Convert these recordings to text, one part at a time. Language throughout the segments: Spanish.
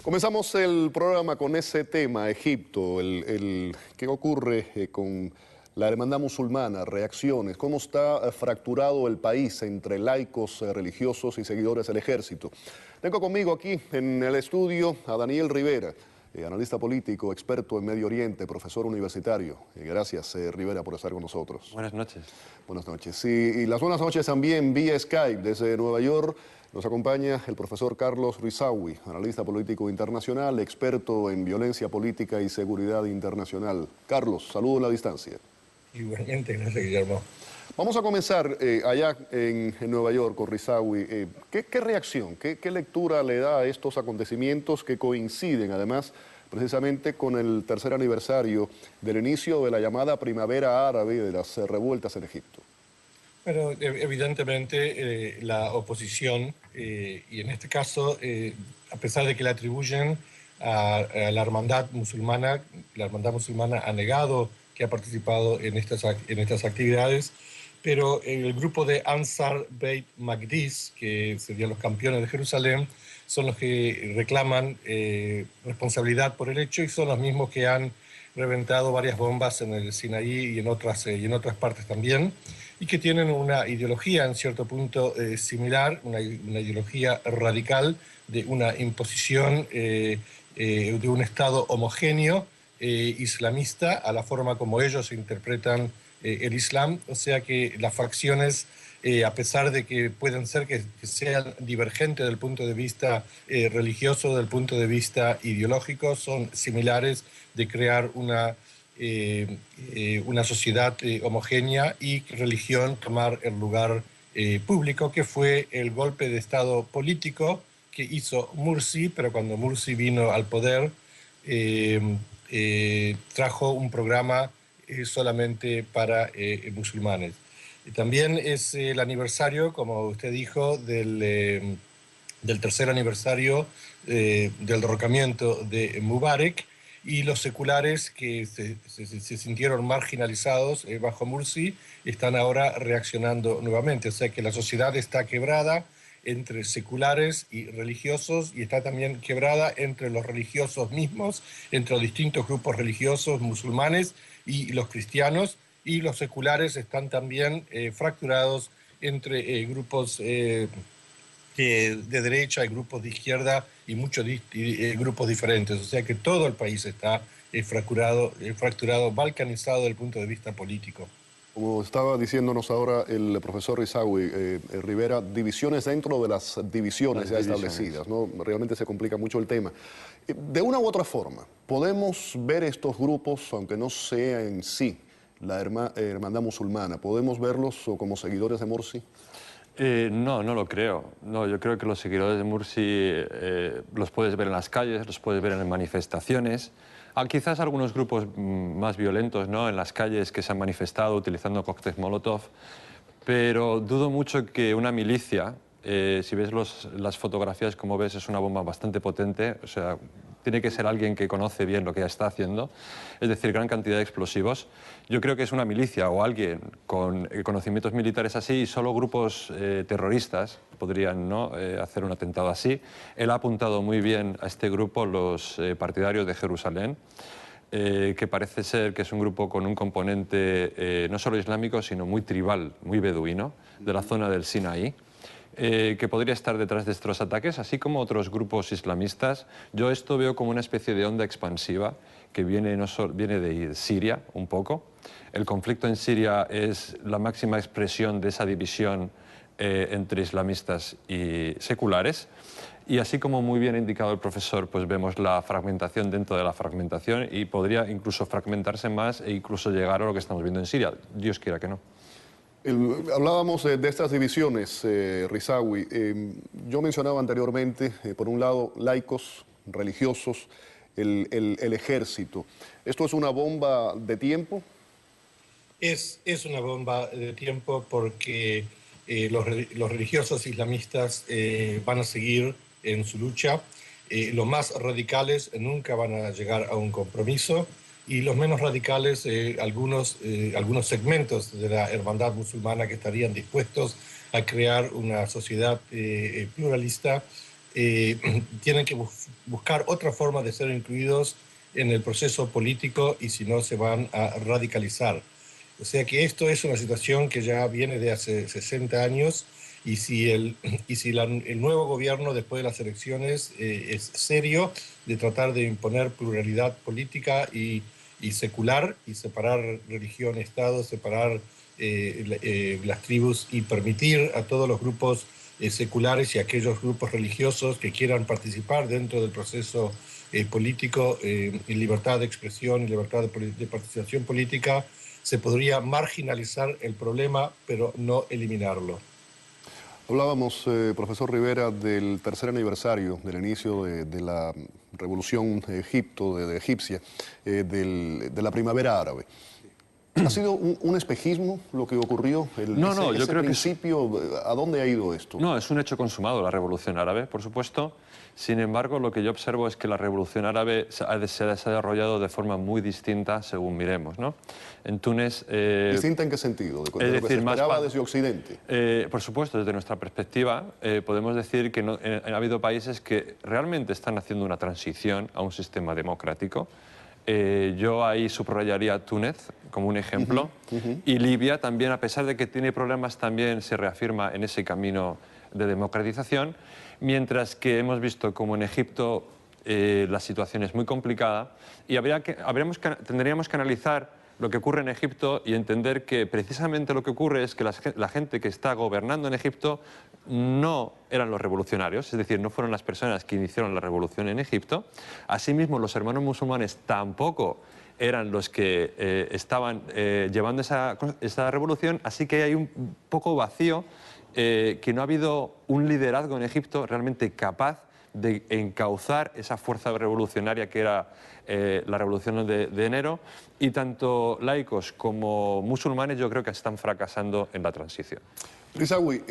Comenzamos el programa con ese tema, Egipto, ¿qué ocurre con la hermandad musulmana? Reacciones, ¿cómo está fracturado el país entre laicos, religiosos y seguidores del ejército? Tengo conmigo aquí en el estudio a Daniel Rivera, analista político, experto en Medio Oriente, profesor universitario. Gracias, Rivera, por estar con nosotros. Buenas noches. Buenas noches. Y las buenas noches también vía Skype desde Nueva York. Nos acompaña el profesor Carlos Rizawi, analista político internacional, experto en violencia política y seguridad internacional. Carlos, saludo en la distancia. Igualmente, gracias, Guillermo. Vamos a comenzar allá en Nueva York con Rizawi. ¿Qué reacción, qué lectura le da a estos acontecimientos que coinciden además precisamente con el tercer aniversario del inicio de la llamada primavera árabe y de las revueltas en Egipto? Bueno, evidentemente la oposición, y en este caso, a pesar de que le atribuyen a la hermandad musulmana ha negado que ha participado en estas actividades, pero el grupo de Ansar Beit Magdis, que serían los campeones de Jerusalén, son los que reclaman responsabilidad por el hecho y son los mismos que han reventado varias bombas en el Sinaí y en otras partes también, y que tienen una ideología en cierto punto similar, una ideología radical de una imposición de un Estado homogéneo islamista a la forma como ellos interpretan el Islam, o sea que las facciones, a pesar de que pueden ser que sean divergentes del punto de vista religioso, del punto de vista ideológico, son similares de crear una sociedad homogénea y religión tomar el lugar público, que fue el golpe de Estado político que hizo Mursi, pero cuando Mursi vino al poder trajo un programa solamente para musulmanes. Y también es el aniversario, como usted dijo, del tercer aniversario del derrocamiento de Mubarak, y los seculares que se sintieron marginalizados bajo Mursi están ahora reaccionando nuevamente. O sea que la sociedad está quebrada entre seculares y religiosos, y está también quebrada entre los religiosos mismos, entre los distintos grupos religiosos musulmanes y los cristianos, y los seculares están también fracturados entre grupos de derecha y grupos de izquierda y muchos grupos diferentes. O sea que todo el país está fracturado, balcanizado desde el punto de vista político. Como estaba diciéndonos ahora el profesor Rizawi, Rivera, divisiones dentro de las divisiones ya establecidas, ¿no? Realmente se complica mucho el tema. De una u otra forma, ¿podemos ver estos grupos, aunque no sea en sí la hermandad musulmana, podemos verlos como seguidores de Mursi? No, no lo creo. No, yo creo que los seguidores de Mursi los puedes ver en las calles, los puedes ver en manifestaciones. Quizás algunos grupos más violentos, ¿no?, en las calles que se han manifestado utilizando cócteles Molotov, pero dudo mucho que una milicia, si ves las fotografías, como ves, es una bomba bastante potente, o sea, tiene que ser alguien que conoce bien lo que está haciendo, es decir, gran cantidad de explosivos. Yo creo que es una milicia o alguien con conocimientos militares así, y solo grupos terroristas podrían, ¿no?, hacer un atentado así. Él ha apuntado muy bien a este grupo, los partidarios de Jerusalén, que parece ser que es un grupo con un componente no solo islámico, sino muy tribal, muy beduino, de la zona del Sinaí, que podría estar detrás de estos ataques, así como otros grupos islamistas. Yo esto veo como una especie de onda expansiva que viene de Siria un poco. El conflicto en Siria es la máxima expresión de esa división entre islamistas y seculares. Y así como muy bien ha indicado el profesor, pues vemos la fragmentación dentro de la fragmentación, y podría incluso fragmentarse más e incluso llegar a lo que estamos viendo en Siria. Dios quiera que no. Hablábamos de estas divisiones, Rizawi. Yo mencionaba anteriormente, por un lado, laicos, religiosos, el ejército. ¿Esto es una bomba de tiempo? Es una bomba de tiempo porque los religiosos islamistas van a seguir en su lucha. Los más radicales nunca van a llegar a un compromiso, y los menos radicales, algunos segmentos de la hermandad musulmana que estarían dispuestos a crear una sociedad pluralista, tienen que buscar otra forma de ser incluidos en el proceso político y si no se van a radicalizar. O sea que esto es una situación que ya viene de hace 60 años y si el nuevo gobierno después de las elecciones es serio de tratar de imponer pluralidad política y secular y separar religión, Estado, separar las tribus y permitir a todos los grupos seculares y aquellos grupos religiosos que quieran participar dentro del proceso político en libertad de expresión y libertad de participación política, se podría marginalizar el problema, pero no eliminarlo. Hablábamos, profesor Rivera, del tercer aniversario del inicio de la revolución de Egipto, de egipcia, de la primavera árabe. ¿Ha sido un espejismo lo que ocurrió? No, yo creo principio, ¿a dónde ha ido esto? No, es un hecho consumado la revolución árabe, por supuesto. Sin embargo, lo que yo observo es que la revolución árabe se ha desarrollado de forma muy distinta según miremos, ¿no? En Túnez... ¿Distinta en qué sentido? ¿De lo que se esperaba desde Occidente? Por supuesto, desde nuestra perspectiva, podemos decir que ha habido países que realmente están haciendo una transición a un sistema democrático. Yo ahí subrayaría Túnez como un ejemplo y Libia también, a pesar de que tiene problemas, también se reafirma en ese camino de democratización, mientras que hemos visto como en Egipto la situación es muy complicada y tendríamos que analizar lo que ocurre en Egipto y entender que precisamente lo que ocurre es que la gente que está gobernando en Egipto no eran los revolucionarios, es decir, no fueron las personas que iniciaron la revolución en Egipto. Asimismo, los hermanos musulmanes tampoco eran los que estaban llevando esa revolución, así que hay un poco vacío, que no ha habido un liderazgo en Egipto realmente capaz de encauzar esa fuerza revolucionaria que era la revolución de enero, y tanto laicos como musulmanes yo creo que están fracasando en la transición. Rizawi,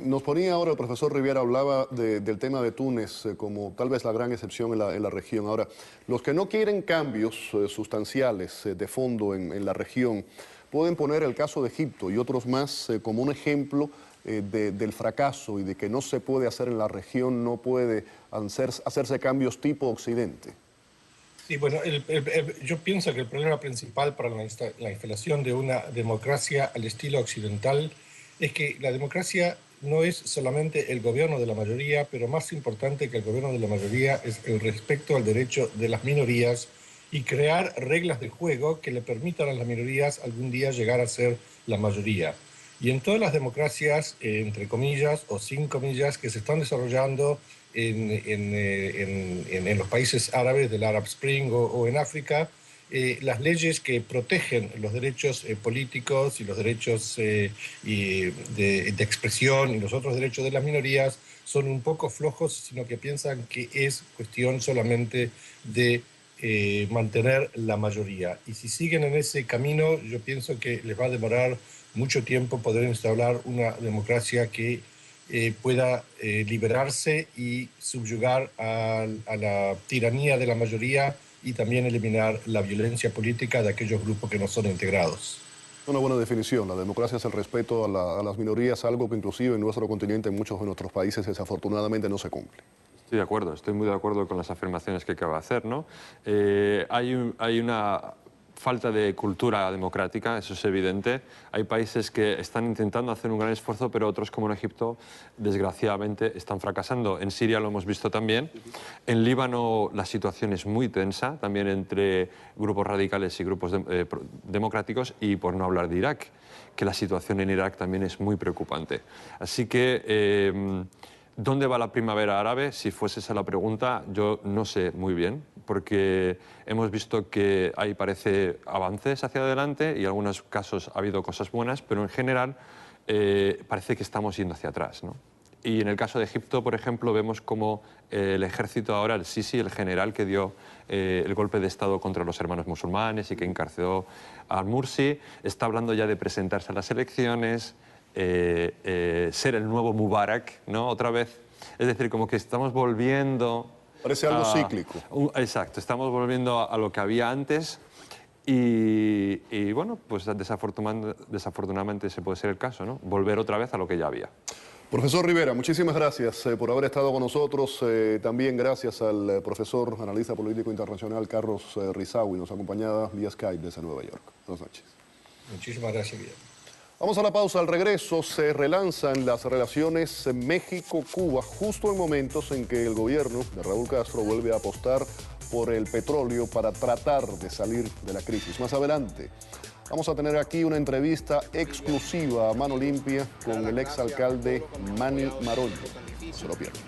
nos ponía ahora el profesor Rivera, hablaba del tema de Túnez como tal vez la gran excepción en la región. Ahora, los que no quieren cambios sustanciales de fondo en la región pueden poner el caso de Egipto y otros más como un ejemplo del fracaso y de que no se puede hacer en la región, no puede hacerse cambios tipo Occidente. Sí, bueno, yo pienso que el problema principal para la instalación de una democracia al estilo occidental es que la democracia no es solamente el gobierno de la mayoría, pero más importante que el gobierno de la mayoría es el respeto al derecho de las minorías y crear reglas de juego que le permitan a las minorías algún día llegar a ser la mayoría. Y en todas las democracias, entre comillas o sin comillas, que se están desarrollando en los países árabes del Arab Spring o en África, las leyes que protegen los derechos políticos y los derechos de expresión y los otros derechos de las minorías son un poco flojos, sino que piensan que es cuestión solamente de mantener la mayoría. Y si siguen en ese camino, yo pienso que les va a demorar mucho tiempo poder instaurar una democracia que pueda liberarse y subyugar a la tiranía de la mayoría y también eliminar la violencia política de aquellos grupos que no son integrados. Una buena definición. La democracia es el respeto a las minorías, algo que inclusive en nuestro continente, en muchos de nuestros países, desafortunadamente no se cumple. Estoy de acuerdo, estoy muy de acuerdo con las afirmaciones que acaba de hacer, ¿no? Hay una falta de cultura democrática, eso es evidente. Hay países que están intentando hacer un gran esfuerzo, pero otros, como en Egipto, desgraciadamente están fracasando. En Siria lo hemos visto también. En Líbano la situación es muy tensa, también entre grupos radicales y grupos democráticos, y por no hablar de Irak, que la situación en Irak también es muy preocupante. Así que... ¿dónde va la primavera árabe? Si fuese esa la pregunta, yo no sé muy bien, porque hemos visto que ahí parece avances hacia adelante y en algunos casos ha habido cosas buenas, pero en general parece que estamos yendo hacia atrás, ¿no? Y en el caso de Egipto, por ejemplo, vemos como el ejército ahora, el Sisi, el general que dio el golpe de Estado contra los hermanos musulmanes y que encarceló al Mursi, está hablando ya de presentarse a las elecciones, ser el nuevo Mubarak, ¿no? Otra vez. Es decir, como que estamos volviendo... Parece algo cíclico. Exacto, estamos volviendo a lo que había antes y bueno, pues desafortunadamente ese puede ser el caso, ¿no? Volver otra vez a lo que ya había. Profesor Rivera, muchísimas gracias por haber estado con nosotros. También gracias al profesor, analista político internacional Carlos Rizaui, nos acompañaba vía Skype desde Nueva York. Buenas noches. Muchísimas gracias, Guillermo. Vamos a la pausa. Al regreso se relanzan las relaciones México-Cuba justo en momentos en que el gobierno de Raúl Castro vuelve a apostar por el petróleo para tratar de salir de la crisis. Más adelante vamos a tener aquí una entrevista exclusiva a mano limpia con el exalcalde Manny Maroño. No se lo pierdan.